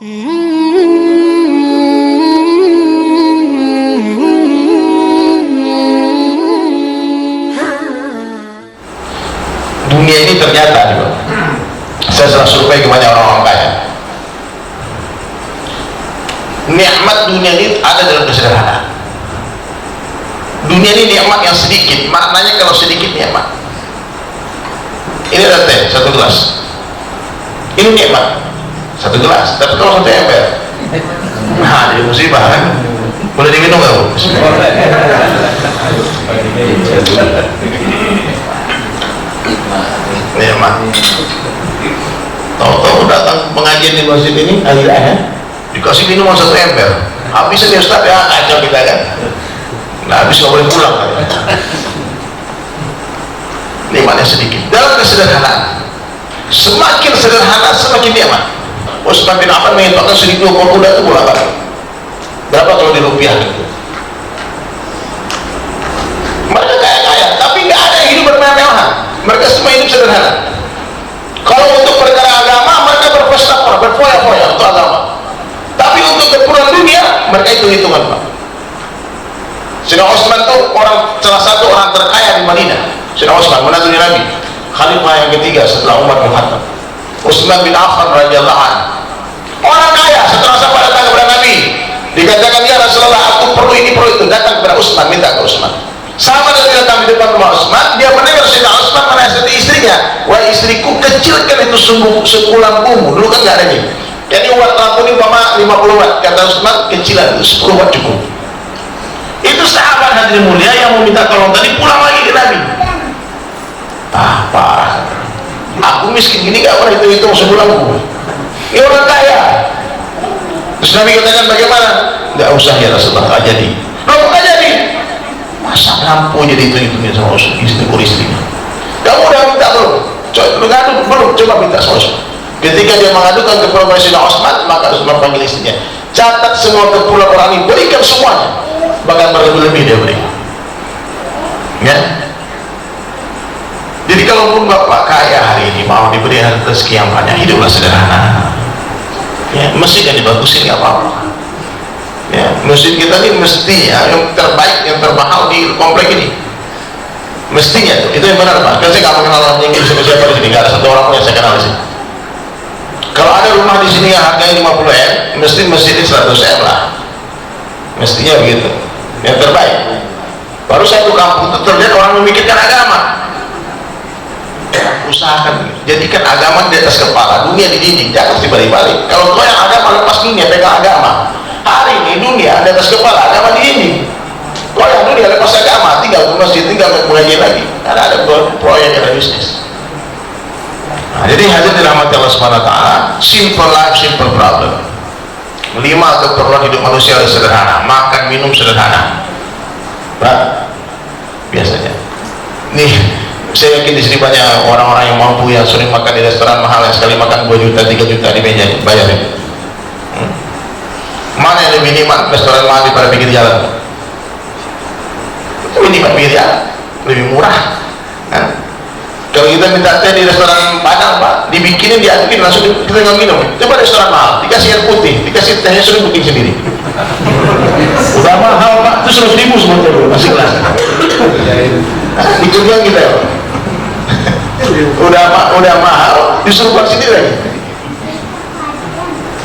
Dunia ini ternyata juga, saya setelah survei kebanyakan orang-orang kaya, nikmat dunia ini ada dalam kesederhanaan. Dunia ini nikmat yang sedikit, maknanya kalau sedikit nikmat. Ini ada teh satu gelas, ini nikmat satu gelas, tapi kalau satu ember, nah jadi musibah kan. Boleh diminum nggak Bu? Nikmat. Tahu-tahu datang pengajian di masjid ini, akhirnya dikasih minuman satu ember, habis ini Ustaz ya, kacau kita kan. Nah habis nggak boleh pulang kan. Nikmatnya sedikit dalam kesederhanaan. Semakin sederhana semakin nikmat. Utsman bin Affan menginfakkan 1.000 ekor kuda itu berapa? Berapa kalau di rupiah gitu? Mereka kaya-kaya, tapi nggak ada yang hidup bermewah-mewahan. Mereka semua hidup sederhana. Kalau untuk perkara agama mereka berpesta, berfoya-foya untuk agama. Tapi untuk keperluan dunia mereka hitung-hitungan Pak. Sayyidina Utsman itu salah satu orang terkaya di Madinah. Sayyidina Utsman menantu Nabi, khalifah yang ketiga setelah Umar bin Khattab. Utsman bin Affan radhiyallahu anhu, orang kaya. Setelah sahabat datang kepada Nabi, dikatakan ya Rasulullah, aku perlu ini perlu itu, datang kepada Utsman, minta ke Utsman. Sahabat yang datang di depan rumah Utsman, dia mendengar Sayyidina Utsman menasihati istrinya, wah istriku, kecilkan itu sumbu lampumu. Dulu kan nggak ada nih. Jadi watt lampu ini umpama 50 watt, kata Utsman, kecilan itu 10 watt cukup. Itu sahabat hadirin mulia yang meminta tolong tadi pulang lagi ke Nabi. Ah parah, aku miskin gini gak pernah hitung-hitung sebulanku. Ini orang kaya. Terus Nabi katakan bagaimana? Gak usah ya Rasulullah, gak jadi. Loh gak jadi? Masa lampu jadi hitung-hitungin sama istrinya? Kamu udah minta belum? Belum, coba minta sama Utsman. Ketika dia mengadukan ke Sayyidina Utsman, maka Utsman panggil istrinya, catat semua kepulauan orang ini, berikan semuanya, bahkan berlebih-lebih dia berikan. Ya. Jadi kalaupun bapak kaya hari ini mau diberi rezeki yang banyak, hiduplah sederhana. Ya, masjid yang dibagusin nggak apa-apa. Ya, masjid kita ini mestinya yang terbaik, yang termahal di komplek ini. Mestinya itu yang benar Pak. Kan saya nggak mengenal orang yang siapa di sini, nggak ada satu orang pun yang saya kenal di sini. Kalau ada rumah di sini yang harganya 50 M, mesti masjid ini 100 M lah. Mestinya begitu. Yang terbaik. Baru satu kampung itu terlihat orang memikirkan agama. Usahakan jadikan agama di atas kepala, dunia di dinding, jangan dibalik-balik. Kalau kau yang agama lepas dunia, pegang agama. Hari ini dunia di atas kepala, agama di dinding. Kau yang dunia lepas agama, tinggal ke masjid, tinggal mengaji lagi. Karena ada proyek, ada bisnis. Nah, jadi hadirin dirahmati Allah Subhanahu wa taala, simple life, simple problem. 5 keperluan hidup manusia harus sederhana, makan minum sederhana. Pak, biasanya. Nih, saya yakin di sini banyak orang-orang yang mampu yang sering makan di restoran mahal, yang sekali makan 2 juta, 3 juta di meja bayarin. Mana yang lebih nikmat restoran mahal daripada pinggir jalan? Lebih nikmat pinggir jalan, lebih murah. Kalau kita minta teh di restoran Padang Pak, dibikinin, diadukin, langsung kita nggak minum. Coba restoran mahal, dikasih air putih, dikasih tehnya suruh bikin sendiri. Udah mahal Pak, itu 100.000 semua teh masih kelas. Dikerjain kita ya Pak. Udah mahal, disuruh buat sendiri lagi.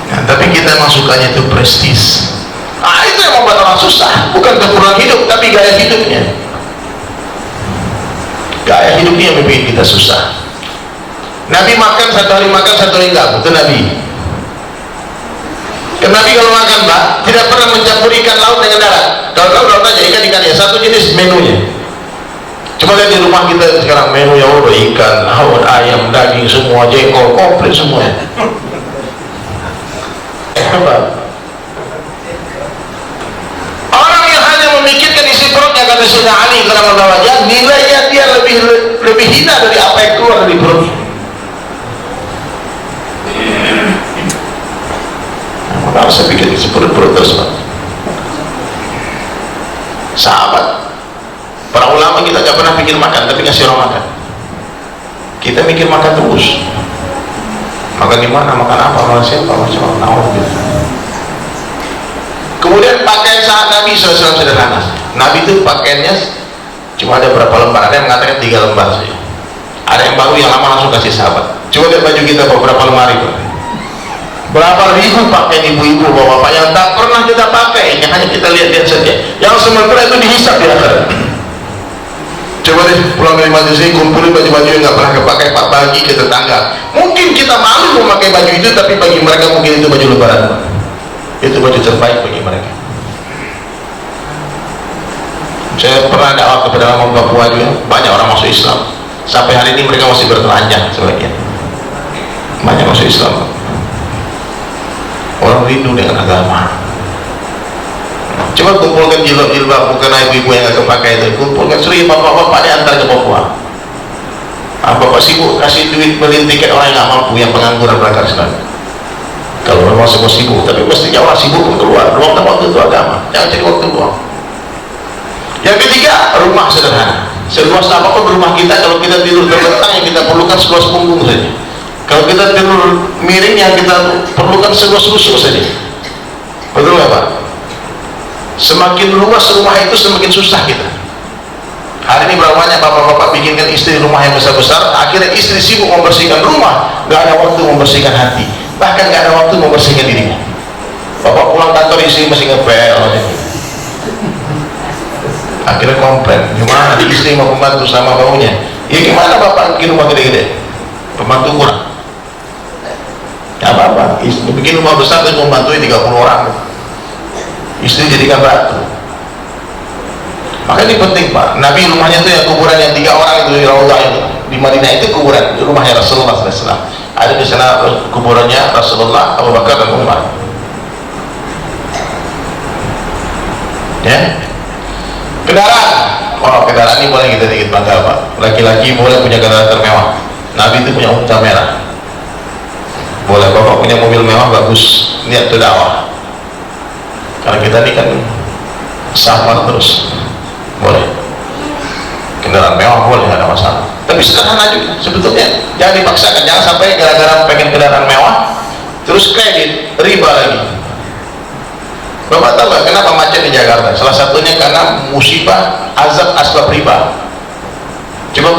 Nah, tapi kita masukkannya itu prestis. Ah itu yang membuat orang susah, bukan keperluan hidup, tapi gaya hidupnya. Gaya hidupnya yang bikin kita susah. Nabi makan satu hari makan, satu hari enggak, itu Nabi. Karena Nabi kalau makan Pak, tidak pernah mencampur ikan laut dengan darat. Kalau laut aja ikan ya, satu jenis menunya. Coba lihat di rumah kita sekarang menu yang udah ikan, laut, ayam, daging semua, jengkol, komplit semuanya. Orang yang hanya memikirkan isi perutnya, kata Sayyidina Ali karramallahu wajhahu, nilainya dia lebih hina dari apa yang keluar dari perut. Maka saya pikir isi perut terus Pak. Sahabat, para ulama kita gak pernah pikir makan, tapi ngasih orang makan. Kita mikir makan terus. Makan di mana, makan apa, makan siapa, macam apa. Kemudian pakaian saat Nabi SAW sederhana. Nabi itu pakaiannya cuma ada berapa lembar, ada yang mengatakan 3 lembar saja, ada yang baru yang lama langsung kasih sahabat. Coba lihat baju kita beberapa lemari, berapa ribu pakaian ibu-ibu bapak-bapak yang tak pernah kita pakai, yang hanya kita lihat-lihat saja, yang sementara itu dihisap di akhirat. Coba deh pulang dari majelis ini, kumpulin baju-baju yang nggak pernah kepakai, pak, bagi ke tetangga. Mungkin kita malu memakai baju itu, tapi bagi mereka mungkin itu baju lebaran, itu baju terbaik bagi mereka. Saya pernah dakwah kepada orang Papua juga, banyak orang masuk Islam. Sampai hari ini mereka masih bertelanjang sebagian, banyak masuk Islam. Orang rindu dengan agama. Coba kumpulkan jilbab, bukan ibu-ibu yang nggak kepakai itu, kumpulkan seluruh bapak-bapak diantar ke Papua. Bapak sibuk kasih duit beli tiket orang yang nggak mampu, yang pengangguran berangkat sekali. Kalau memang semua sibuk, tapi mestinya orang sibuk pun keluar, luangkan waktu itu agama, jangan cari waktu luang. Yang ketiga, rumah sederhana. Seluas apapun rumah kita, kalau kita tidur terbentang, yang kita perlukan seluas punggung saja. Kalau kita tidur miring, yang kita perlukan seluas rusuk saja. Betul nggak Pak? Semakin luas rumah itu, semakin susah kita. Hari ini berapa banyak bapak-bapak bikinkan istri rumah yang besar-besar, akhirnya istri sibuk membersihkan rumah, nggak ada waktu membersihkan hati, bahkan nggak ada waktu membersihkan dirinya. Bapak pulang kantor, istri masih ngepel. Akhirnya komplain, gimana di istri mau pembantu sama baunya? Ya gimana bapak bikin rumah gede-gede, pembantu kurang? Ya apa-apa, bikin rumah besar dan membantu 30 orang, istri jadikan ratu. Maka ini penting Pak. Nabi rumahnya itu yang kuburan yang 3 orang itu di Raudhah itu, di Madinah itu kuburan rumahnya Rasulullah SAW. Ada di sana kuburannya Rasulullah, Abu Bakar dan Umar. Ya. Kendaraan, kendaraan ini boleh kita sedikit bangga Pak. Laki-laki boleh punya kendaraan termewah. Nabi itu punya unta merah. Boleh bapak punya mobil mewah, bagus, niat itu dakwah. Karena kita ini kan safar terus, boleh. Kendaraan mewah boleh, nggak ada masalah. Tapi sederhana juga sebetulnya. Jangan dipaksakan, jangan sampai gara-gara pengen kendaraan mewah terus kredit, riba lagi. Bapak tahu gak kenapa macet di Jakarta? Salah satunya karena musibah azab asbab riba. Coba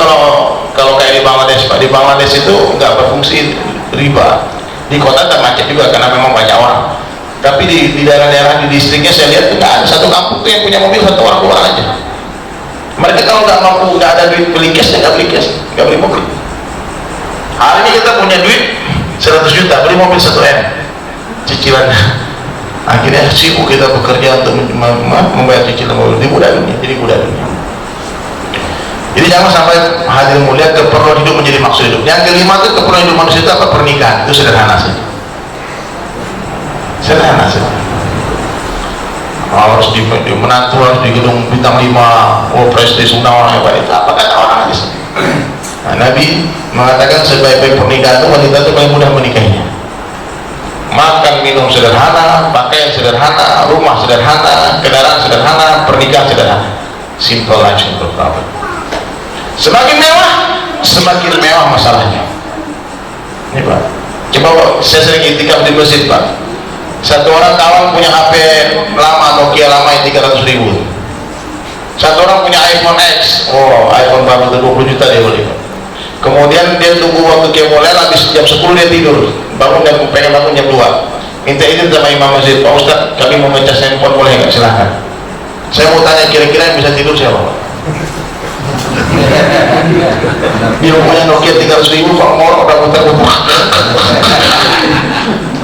kalau kayak di Bangladesh Pak, di Bangladesh itu nggak berfungsi riba. Di kota tak macet juga karena memang banyak orang. Tapi di daerah-daerah di distriknya saya lihat nggak ada satu kampung tuh yang punya mobil, satu orang keluar aja. Mereka kalau nggak mampu, nggak ada duit beli cash, nggak beli cash, nggak beli mobil. Hari ini kita punya duit 100 juta, beli mobil 1M cicilannya. Akhirnya sibuk kita bekerja untuk membayar cicilan mobil. Jadi budak dunia, jadi jangan sampai hadir mulia keperluan hidup menjadi maksud hidup. Yang kelima itu keperluan hidup manusia itu apa? Pernikahan. Itu sederhana saja. Sederhana saja. Harus di menantu, harus di gedung bintang 5, prestis, undang-undang yang baik. Itu apa kata orang aja. Nah, Nabi mengatakan sebaik-baik pernikahan itu wanita itu paling mudah menikahinya. Makan minum sederhana, pakaian sederhana, rumah sederhana, kendaraan sederhana, pernikahan sederhana. Simple life, simple problem. Semakin mewah masalahnya. Ini Pak, coba saya sering itikaf di masjid Pak. Satu orang kawan punya HP lama, Nokia lama yang 300.000. Satu orang punya iPhone X, iPhone baru 20 juta dia beli. Kemudian dia tunggu waktu mulai, habis jam 10 dia tidur, pengen bangun jam 2, minta izin sama imam masjid, Pak Ustaz kami mau ngecas handphone boleh nggak? Silahkan. Saya mau tanya kira-kira yang bisa tidur siapa Pak? Dia punya Nokia 300.000 Pak, mau udah putar-putar.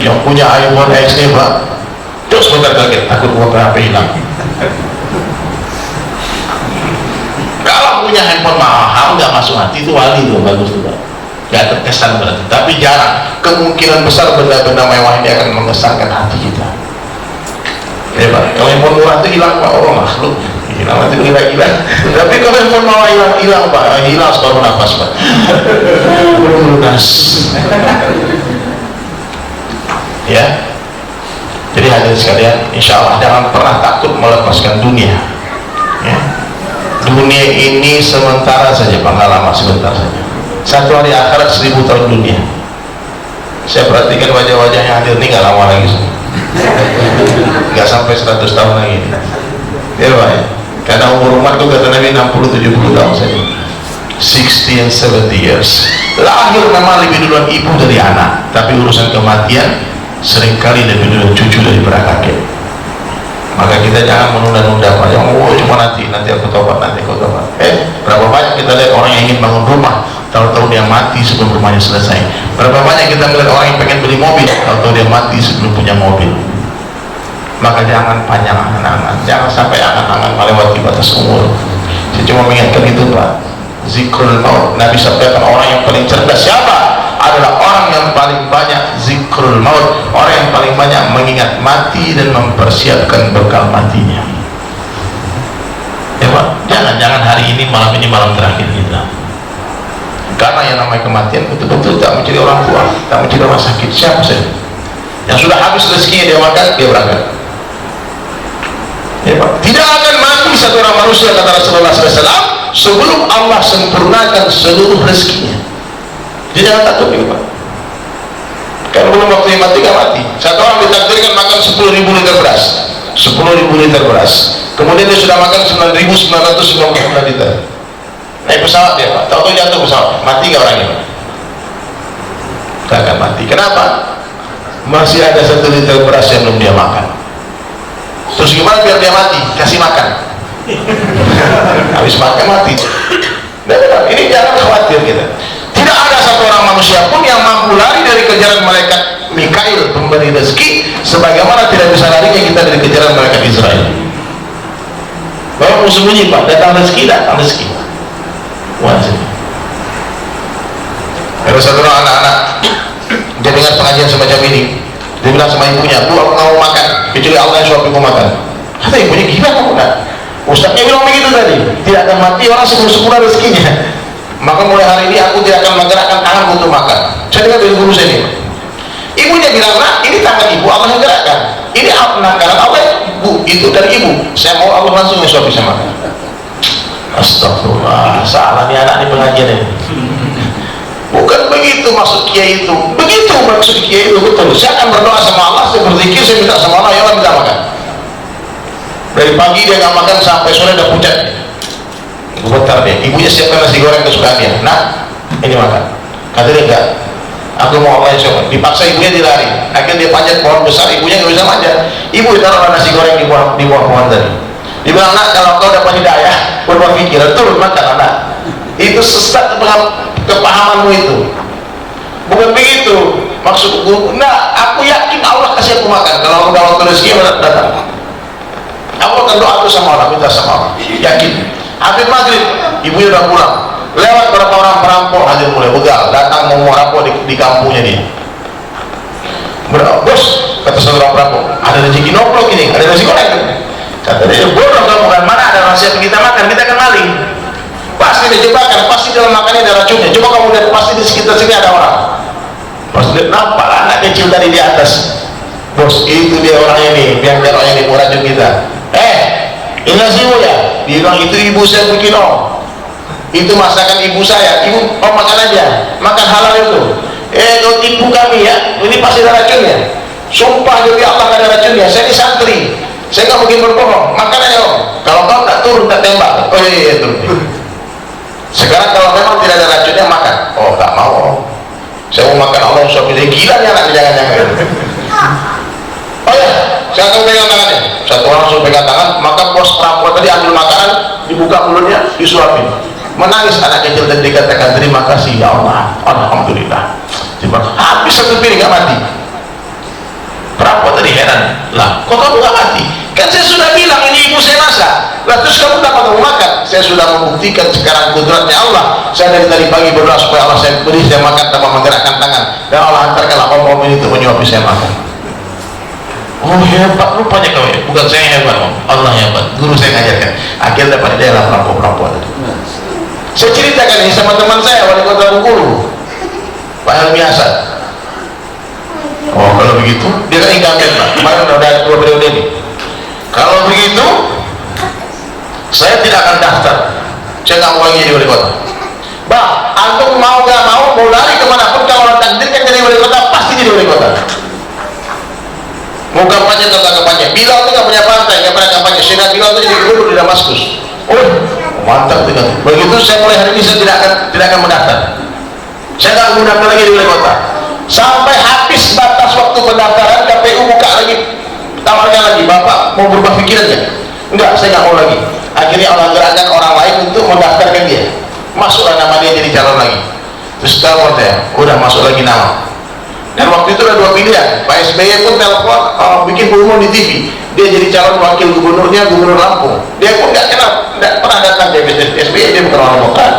Yang punya iPhone X nih Pak, terus sebentar kaget, takut buat HP hilang. Kalau punya handphone mahal nggak masuk hati itu wali tuh, bagus tuh Pak, nggak terkesan berarti. Tapi jarang, kemungkinan besar benda-benda mewah ini akan mengesankan hati kita. Ya Pak, kalau handphone murah itu hilang Pak, orang makhluk hilang nanti gila-gila. Tapi kalau handphone mewah hilang Pak, hilang separuh nafas Pak. Lunas. Ya, jadi hadirin sekalian, insya Allah jangan pernah takut melepaskan dunia. Ya. Dunia ini sementara saja Pak, nggak lama, sebentar saja. Satu hari akhirat 1000 tahun dunia. Saya perhatikan wajah-wajah yang hadir ini nggak lama lagi, nggak sampai 100 tahun lagi ya Pak ya. Karena umur umat itu kata Nabi 60-70 tahun saja, 60 and 70 years. Lahir memang lebih duluan ibu dari anak, tapi urusan kematian seringkali lebih duluan cucu daripada kakek. Maka kita jangan menunda-nunda Pak, jangan cuma nanti aku tobat, nanti aku tobat. Berapa banyak kita lihat orang yang ingin bangun rumah, tahu-tahu dia mati sebelum rumahnya selesai. Berapa banyak kita melihat orang yang pengen beli mobil, tahu-tahu dia mati sebelum punya mobil. Maka jangan panjang angan-angan, jangan sampai angan-angan melewati batas umur. Saya cuma mengingatkan itu Pak, zikrul maut. Nabi sampaikan orang yang paling cerdas siapa? Adalah orang yang paling banyak zikrul maut, orang yang paling banyak mengingat mati dan mempersiapkan bekal matinya. Ya Pak, jangan hari ini malam terakhir kita. Karena yang namanya kematian betul-betul tak mencari orang tua, tak mencari rumah sakit, siapa saja yang sudah habis rezekinya dia makan, dia berangkat. Ya Pak, tidak akan mati satu orang manusia kata Rasulullah SAW sebelum Allah sempurnakan seluruh rezekinya. Dia jangan takut ya Pak, kalau belum waktunya mati gak mati. Satu orang ditakdirkan makan 10.000 liter beras, 10.000 liter beras, kemudian dia sudah makan 9.999 liter. Naik pesawat dia Pak, tahu-tahu jatuh pesawat, mati gak orangnya? Gak akan mati. Kenapa? Masih ada 1 liter beras yang belum dia makan. Terus gimana biar dia mati? Kasih makan. Habis makan mati. Ini jangan khawatir kita. Tidak ada satu orang manusia pun yang mampu lari dari kejaran malaikat Mikail pemberi rezeki, sebagaimana tidak bisa larinya kita dari kejaran malaikat Israel. Bahwa sembunyi Pak, datang rezeki. Wajib. Ada satu orang anak-anak dia dengar pengajian semacam ini, dia bilang sama ibunya, Bu, aku mau makan kecuali Allah yang suapin mau makan. Kata ibunya, gila kamu nak? Ustaznya bilang begitu tadi, tidak akan mati orang sebelum rezekinya. Maka mulai hari ini aku tidak akan menggerakkan tangan untuk makan. Saya dengar dari guru saya ini. Ibunya bilang, nak, ini tangan ibu Allah yang gerakkan, ini tangan Allah, Bu, itu dari ibu. Saya mau Allah langsung yang suapin saya makan. Astagfirullah, salah nih anak di pengajian ini. Bukan begitu maksud kiai itu, begitu maksud kiai itu betul. Saya akan berdoa sama Allah, saya berzikir, saya minta sama Allah, ya Allah minta makan. Dari pagi dia nggak makan sampai sore udah pucat. Bentar dia, ibunya siapkan nasi goreng kesukaan dia. Nah, ini makan. Kata dia enggak, aku mau Allah yang coba. Dipaksa ibunya dilari. Akhirnya dia panjat pohon besar, ibunya nggak bisa manjat. Ibu taruh nasi goreng di bawah pohon tadi. Dia bilang, nak, kalau kau dapat hidayah, berbuat pikiran, turun makan anak. Itu sesat kepahamanmu itu. Bukan begitu maksudku. Nah, aku yakin Allah kasih aku makan. Kalau udah waktu rezeki datang, aku akan doa terus sama Allah, minta sama Allah, yakin. Habis maghrib, ibunya udah pulang. Lewat beberapa orang perampok, hadir mulai begal, datang mau merampok di kampungnya dia. Bos, kata saudara perampok, ada rezeki noplok ini, ada rezeki goreng. Kata dia, bodoh kamu kan, mana ada rahasia kita makan, kita akan maling. Pasti dijebakan, pasti dalam makannya ada racunnya. Coba kamu lihat, pasti di sekitar sini ada orang. Pas lihat, nampak anak kecil tadi di atas. Bos, itu dia orangnya nih, biar orangnya nih mau racun kita. Ini nasi ya? Dia bilang, itu ibu saya bikin om. Itu masakan ibu saya. Ibu, oh makan aja, makan halal itu. Kau tipu kami ya, ini pasti ada racunnya. Sumpah demi Allah gak ada racunnya. Saya ini santri, saya nggak mungkin berbohong. Makan aja om. Kalau kau tak turun, tak tembak. Oh iya turun. Sekarang kalau memang tidak ada racunnya makan. Oh nggak mau om. Saya mau makan Allah suapin. Gila nih anak, jangan-jangan. Oh ya, saya akan pegang tangannya. Satu orang suruh pegang tangan, maka bos perampok tadi ambil makanan, dibuka mulutnya, disuapin. Menangis anak kecil dan dikatakan, terima kasih ya Allah, alhamdulillah. Habis satu piring nggak mati. Perampok tadi heran, lah kok kamu nggak mati? Kan saya sudah bilang ini ibu saya masak. Lah terus kamu dapat mau makan? Saya sudah membuktikan sekarang kudratnya Allah. Saya dari tadi pagi berdoa supaya Allah saya beri saya makan tanpa menggerakkan tangan, dan Allah hantarkanlah om-om ini untuk menyuapi saya makan. Oh hebat rupanya kau ya. Bukan saya hebat om, Allah hebat. Guru saya ngajarkan. Akhirnya dapat daerah perampok-perampok tadi. Saya ceritakan ini sama teman saya, wali kota Bengkulu, Pak Helmi Hasan. Oh kalau begitu, dia kan incumbent Pak. Kemarin udah ada 2 periode ini. Kalau begitu, saya tidak akan daftar. Saya nggak mau lagi jadi wali kota. Bah, antum mau gak mau lari kemanapun, kalau takdirkan jadi wali kota pasti jadi wali kota. Mau kampanye tentang kampanye. Bilal itu nggak punya partai, nggak pernah kampanye. Syedna Bilal itu jadi gubernur di Damaskus. Oh, mantap tuh kan. Begitu saya mulai hari ini saya tidak akan mendaftar. Saya nggak mendaftar lagi di wali kota. Sampai habis batas waktu pendaftaran, KPU buka lagi, tawarkan lagi, Bapak mau berubah pikirannya? Enggak, saya nggak mau lagi. Akhirnya Allah gerakkan orang lain untuk mendaftarkan dia. Masuklah nama dia jadi calon lagi. Terus telepon saya, udah masuk lagi nama. Dan waktu itu ada dua pilihan. Pak SBY pun telepon, bikin pengumuman di TV. Dia jadi calon wakil gubernurnya, gubernur Lampung. Dia pun nggak kenal, nggak pernah datang ke SBY, dia bukan orang lokal.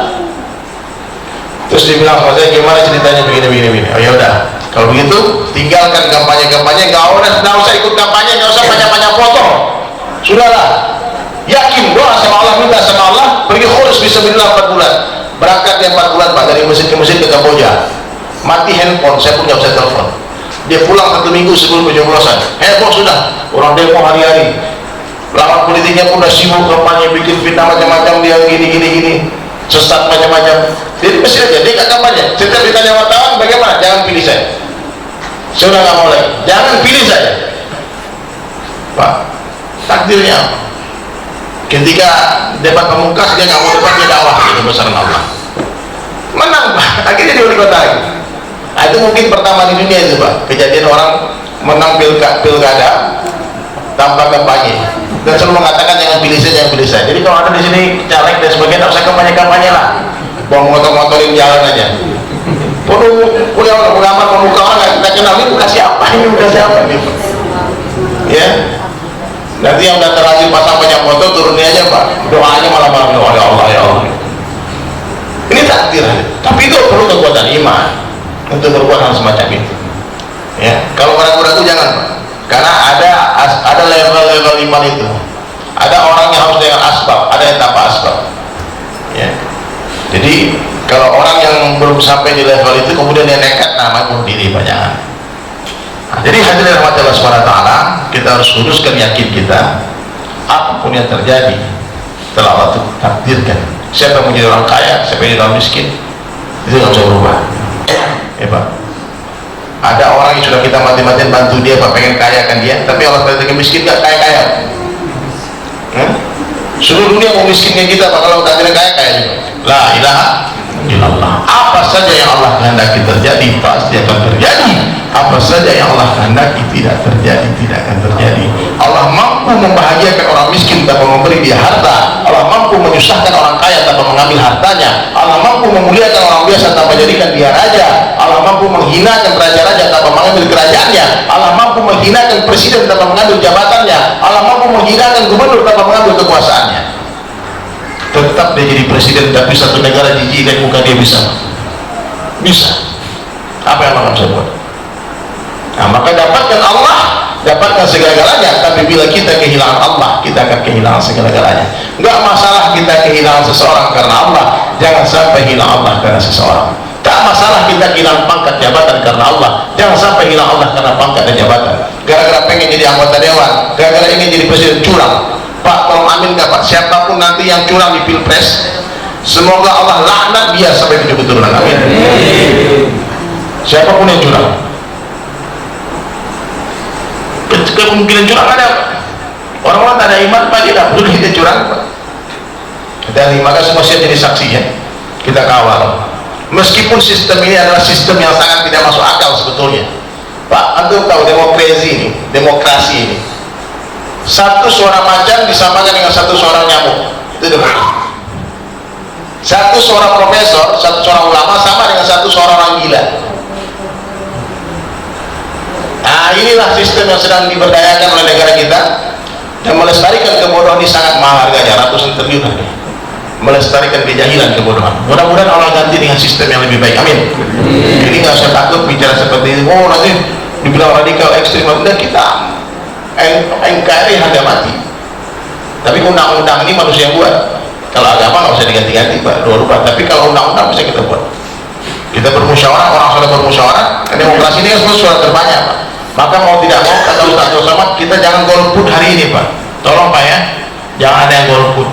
Terus dia bilang sama saya, gimana ceritanya begini. Oh ya udah, kalau begitu tinggalkan kampanye, nggak usah ikut kampanye, nggak usah banyak foto. Sudahlah, yakin doa sama Allah, minta sama Allah, pergi khulus fisabilillah 4 bulan. Berangkat dia 4 bulan Pak, dari masjid ke masjid ke Kamboja. Mati handphone, saya pun nggak bisa telepon. Dia pulang 1 minggu sebelum pencoblosan. Handphone sudah, orang demo hari-hari. Lawan politiknya pun udah sibuk kampanye, bikin fitnah macam-macam, dia gini, sesat macam-macam. Jadi mesti aja, dia nggak kampanye. Setiap ditanya wartawan, bagaimana? Jangan pilih saya. Saya udah nggak mau lagi. Jangan pilih saya. Pak, takdirnya apa? Ketika debat pemungkas, dia nggak mau debat, dia dakwah itu besaran Allah. Menang Pak, akhirnya dia wali kota lagi. Nah, itu mungkin pertama di dunia itu Pak, kejadian orang menang pilkada tanpa kampanye dan selalu mengatakan jangan pilih saya. Jadi kalau ada di sini caleg dan sebagainya, nggak usah kampanye lah, bawa motor-motorin jalan aja. Punya ulama pemuka orang nggak kenal, ini bukan siapa ini. Ya, nanti yang datang lagi pasang banyak motor, turunnya aja Pak, doanya malah doa ya Allah. Ini takdir, tapi itu perlu kekuatan iman untuk berbuat hal semacam itu. Ya, kalau ragu-ragu jangan Pak, karena ada level-level iman itu. Ada orang yang harus dengan asbab, ada yang tanpa asbab. Ya, jadi kalau orang yang belum sampai di level itu kemudian dia nekat, namanya bunuh diri banyak. Nah, jadi hadirin rahmat Allah SWT, kita harus luruskan yakin kita, apapun yang terjadi telah Allah takdirkan. Siapa yang menjadi orang kaya, siapa yang jadi orang miskin, itu nggak bisa berubah. Ya Pak, ada orang yang sudah kita mati-matian bantu dia Pak, pengen kaya kan dia, tapi Allah takdirkan miskin, nggak kaya-kaya. Seluruh dunia mau miskinnya kita Pak, kalau takdirkan kaya juga. La ilaha illallah. Apa saja yang Allah kehendaki terjadi pasti akan terjadi. Apa saja yang Allah kehendaki tidak terjadi, tidak akan terjadi. Allah mampu membahagiakan orang miskin tanpa memberi dia harta. Allah mampu menyusahkan orang kaya tanpa mengambil hartanya. Allah mampu memuliakan orang biasa tanpa jadikan dia raja. Allah mampu menghinakan raja-raja tanpa mengambil kerajaannya. Allah mampu menghinakan presiden tanpa mengambil jabatannya. Allah mampu menghinakan gubernur tanpa mengambil kekuasaannya. Tetap dia jadi presiden, tapi satu negara jijik dan muka dia bisa. Apa yang Allah bisa buat? Nah, maka dapatkan Allah, dapatkan segala-galanya. Tapi bila kita kehilangan Allah, kita akan kehilangan segala-galanya. Enggak masalah kita kehilangan seseorang karena Allah, jangan sampai hilang Allah karena seseorang. Tak masalah kita kehilangan pangkat jabatan karena Allah, jangan sampai hilang Allah karena pangkat dan jabatan. Gara-gara pengen jadi anggota dewan, gara-gara ingin jadi presiden, curang. Pak, tolong amin gak Pak, siapapun nanti yang curang di pilpres, semoga Allah laknat dia sampai 7 keturunan. Amin. Siapapun yang curang, kemungkinan curang ada. Orang-orang tak ada iman Pak, dia tak perlu kita curang Pak. Dan maka semua siap jadi saksi ya, kita kawal. Meskipun sistem ini adalah sistem yang sangat tidak masuk akal sebetulnya Pak. Antum tahu demokrasi ini, satu suara macan disamakan dengan satu suara nyamuk, itu demokrasi. Satu suara profesor, satu suara ulama sama dengan satu suara orang gila. Nah, inilah sistem yang sedang diberdayakan oleh negara kita, dan melestarikan kebodohan ini sangat mahal harganya, ratusan triliun harganya. Melestarikan kejahilan, kebodohan. Mudah-mudahan Allah ganti dengan sistem yang lebih baik. Amin. Jadi nggak usah takut bicara seperti ini. Oh, nanti dibilang radikal ekstrim. Udah, kita NKRI harga mati. Tapi undang-undang ini manusia buat. Kalau agama nggak usah diganti-ganti Pak, lupa. Tapi kalau undang-undang bisa kita buat. Kita bermusyawarah, orang sudah bermusyawarah. Demokrasi ini kan suara terbanyak Pak. Maka mau tidak mau, kata Ustaz Somad, kita jangan golput hari ini Pak. Tolong Pak ya, jangan ada yang golput.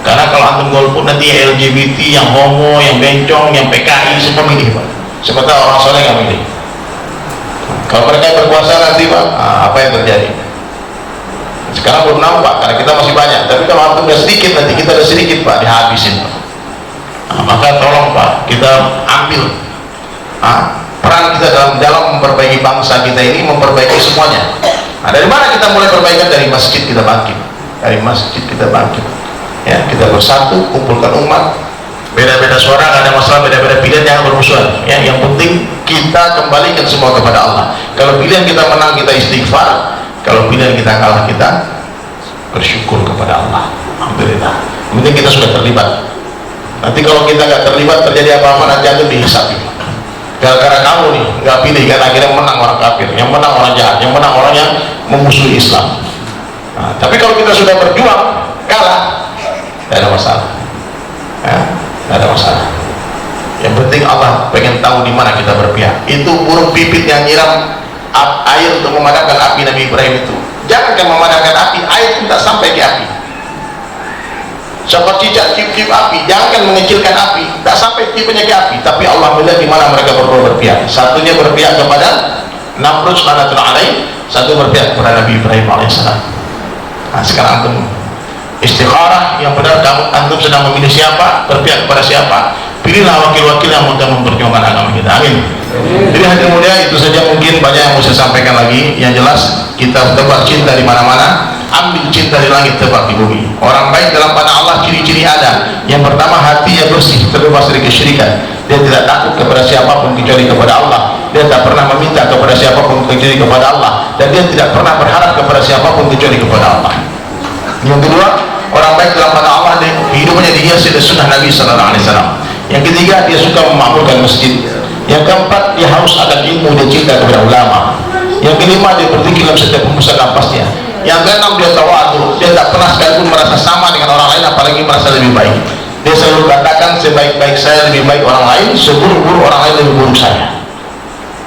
Karena kalau antum golput nanti LGBT, yang homo, yang bencong, yang PKI semua milih Pak. Sementara orang soleh nggak milih. Kalau mereka berkuasa nanti Pak, apa yang terjadi? Sekarang belum nampak karena kita masih banyak, tapi kalau antum udah sedikit, nanti kita udah sedikit Pak, dihabisin Pak. Maka tolong Pak, kita ambil peran kita dalam memperbaiki bangsa kita ini, memperbaiki semuanya. Dari mana kita mulai perbaikan? Dari masjid kita bangkit, dari masjid kita bangkit. Ya, kita bersatu, kumpulkan umat. Beda-beda suara, nggak ada masalah, beda-beda pilihan, jangan bermusuhan. Ya, yang penting kita kembalikan semua kepada Allah. Kalau pilihan kita menang, kita istighfar. Kalau pilihan kita kalah, kita bersyukur kepada Allah. Alhamdulillah. Yang penting kita sudah terlibat. Nanti kalau kita nggak terlibat, terjadi apa-apa nanti itu dihisabi. Gara-gara kamu nih nggak pilih, kan akhirnya menang orang kafir, yang menang orang jahat, yang menang orang yang memusuhi Islam. Tapi kalau kita sudah berjuang, kalah, tidak ada masalah. Tidak ada masalah. Yang penting Allah pengen tahu di mana kita berpihak. Itu burung pipit yang nyiram air untuk memadamkan api Nabi Ibrahim itu. Jangan memadamkan api, air pun tak sampai ke api. Seperti cicak cip-cip api, jangan mengecilkan api, tak sampai cipanya ke api. Tapi Allah melihat di mana mereka berdua berpihak. Satunya berpihak kepada Namrud sallallahu alaihi, satu berpihak kepada Nabi Ibrahim alaihissalam. Sekarang antum istikharah yang benar, antum sedang memilih siapa, berpihak kepada siapa. Pilihlah wakil-wakil yang mudah memperjuangkan agama kita. Amin. Jadi hadirin mulia, itu saja, mungkin banyak yang mau saya sampaikan lagi. Yang jelas kita tebar cinta di mana-mana, ambil cinta di langit, tebar di bumi. Orang baik dalam pandangan Allah ciri-ciri ada. Yang pertama, hatinya bersih, terbebas dari kesyirikan. Dia tidak takut kepada siapapun kecuali kepada Allah. Dia tak pernah meminta kepada siapapun kecuali kepada Allah, dan dia tidak pernah berharap kepada siapapun kecuali kepada Allah. Yang kedua, orang baik dalam pandangan Allah, hidupnya dihiasi dengan sunnah Nabi sallallahu alaihi wasallam. Yang ketiga, dia suka memakmurkan masjid. Yang keempat, dia haus akan ilmu, dia cinta kepada ulama. Yang kelima, dia berzikir dalam setiap hembusan nafasnya. Yang keenam, dia tawadu, dia tak pernah sekalipun merasa sama dengan orang lain, apalagi merasa lebih baik. Dia selalu katakan, sebaik-baik saya lebih baik orang lain, seburuk-buruk orang lain lebih buruk saya.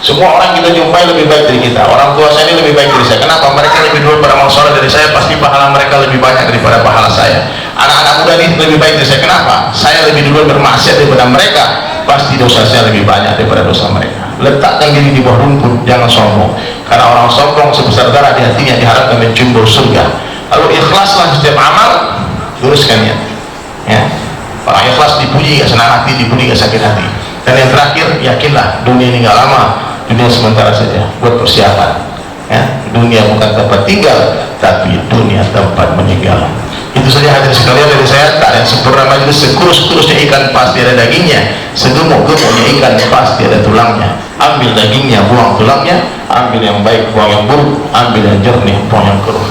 Semua orang kita jumpai lebih baik dari kita. Orang tua saya ini lebih baik dari saya. Kenapa? Mereka lebih dulu beramal soleh dari saya, pasti pahala mereka lebih banyak daripada pahala saya. Anak-anak muda ini lebih baik dari saya. Kenapa? Saya lebih dulu bermaksiat daripada mereka, pasti dosa saya lebih banyak daripada dosa mereka. Letakkan diri di bawah rumput, jangan sombong. Karena orang sombong sebesar darah di hatinya diharapkan mencium bau surga. Lalu ikhlaslah setiap amal, luruskan niat. Ya. Orang ikhlas dipuji gak senang hati, dipuji gak sakit hati. Dan yang terakhir, yakinlah dunia ini gak lama, dunia sementara saja, buat persiapan. Ya. Dunia bukan tempat tinggal, tapi dunia tempat meninggal. Itu saja hadirin sekalian dari saya. Tak ada yang sempurna majelis. Sekurus-kurusnya ikan pasti ada dagingnya, segemuk-gemuknya ikan pasti ada tulangnya. Ambil dagingnya, buang tulangnya. Ambil yang baik, buang yang buruk. Ambil yang jernih, buang yang keruh.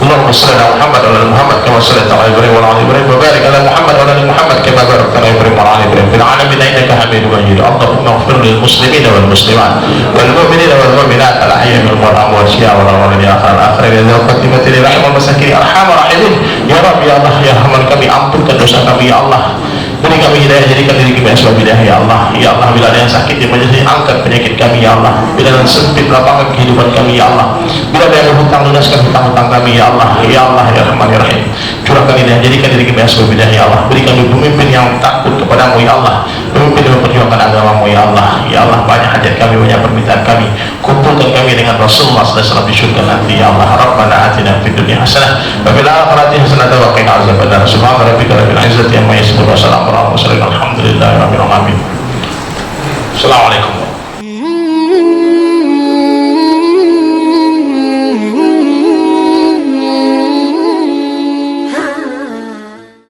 Allahumma shalli ala Muhammad wa ala Muhammad kama shallaita ala Ibrahim wa ala Ibrahim, wa barik ala Muhammad wa ala Muhammad kama barakta ala Ibrahim wa ala Ibrahim fil alamin innaka Hamidum Majid. Allahumma ighfir lil muslimin wal muslimat wal mu'minin wal mu'minat al ahya'i minhum wal amwat ya Allah ya akhir ya khatimati li rahimah masakin arhamar rahimin. Ya Rabb ya Allah ya Rahman, kami ampunkan dosa kami ya Allah. Beri kami hidayah, jadikan diri kami asbab hidayah ya Allah. Ya Allah, bila ada yang sakit di majelis, angkat penyakit kami ya Allah. Bila ada yang sempit, lapangkan kehidupan kami ya Allah. Bila ada yang berhutang, lunaskan hutang-hutang kami ya Allah. Ya Allah ya Rahman ya Rahim, curahkan hidayah, jadikan diri kami asbab hidayah ya Allah. Beri kami pemimpin yang takut kepadamu ya Allah, pemimpin yang memperjuangkan agamamu ya Allah. Ya Allah, banyak hajat kami, banyak permintaan kami, kumpulkan kami dengan Rasulullah sallallahu alaihi wasallam di surga nanti ya Allah. Rabbana atina fid dunya hasanah wa fil akhirati hasanah wa qina azabannar. Subhana rabbika rabbil izzati amma yasifun wa salamun alhamdulillah rabbil alamin. Assalamualaikum.